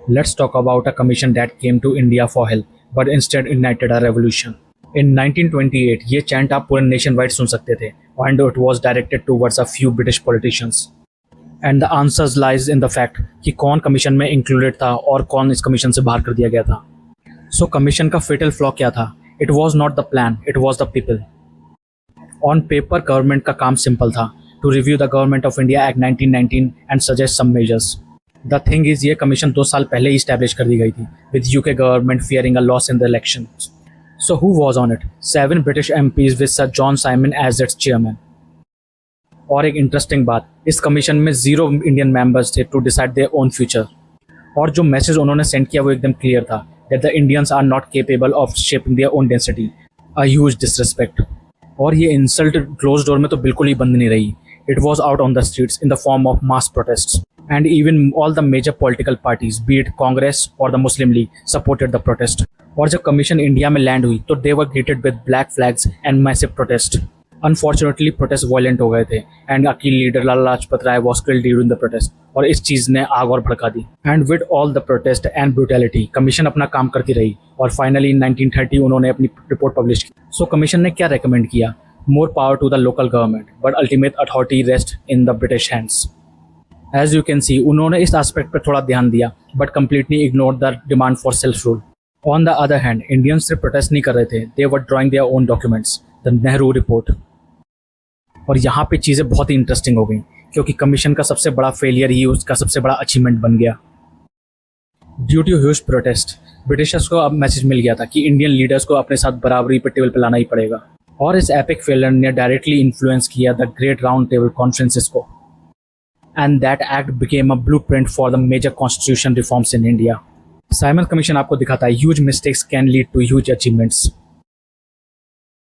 Let's talk about a commission that came to India for help, but instead ignited a revolution. In 1928, ये chant आप पूरे nation wide सुन सकते थे, and it was directed towards a few British politicians. And the answers lies in the fact कि कौन commission में included था और कौन इस कमीशन से बाहर कर दिया गया था. सो कमीशन का फेटल फ्लॉ क्या था? It was not the plan, it was the people. On paper government का काम सिंपल था, to review the government of India act 1919 and suggest some measures. The thing is ये कमीशन 2 साल पहले ही इस्टेब्लिश कर दी गई थी, with UK government fearing a loss in the election. So who was on it? 7 British MPs with sir John Simon as its chairman. और एक इंटरेस्टिंग बात, इस कमीशन में 0 इंडियन मेंबर्स थे to decide their own future. और जो message उन्होंने send किया वो एकदम क्लियर था, that the Indians are not capable of shaping their own density. A huge disrespect. और ये इंसल्ट क्लोज डोर में तो बिल्कुल ही बंद नहीं रही. It was out on the streets in the form of mass protest. And even all the major political parties, be it Congress or the Muslim League, supported the protest. और जब commission India में land हुई तो they were greeted with black flags and massive protest. Unfortunately, protest violent हो गए थे and अकील leader Lala Lajpat Rai was killed during the protest. और इस चीज़ ने आग और भड़का दी. And with all the protest and brutality, commission अपना काम करती रही और फाइनली 1930 उन्होंने अपनी रिपोर्ट पब्लिश की. सो कमीशन ने क्या रिकमेंड किया? More power to the local government, but ultimate authority rests in the British hands. As you can see, उन्होंने इस एस्पेक्ट पर थोड़ा ध्यान दिया but completely ignore the demand for self rule. On the other hand Indians सिर्फ protest नहीं कर रहे थे, they were drawing their own documents, the Nehru report. और यहाँ पे चीज़ें बहुत ही इंटरेस्टिंग हो गई क्योंकि कमीशन का सबसे बड़ा फेलियर ही उसका सबसे बड़ा अचीवमेंट बन गया. Due to huge protest Britishers को अब मैसेज मिल गया था कि इंडियन लीडर्स को अपने साथ बराबरी पर टेबल पर लाना ही पड़ेगा. और इस एपिक फेलियर ने डायरेक्टली इन्फ्लुएंस किया the great round table conferences को. And that act became a blueprint for the major constitution reforms in India. Simon Commission आपको दिखाता है huge mistakes can lead to huge achievements.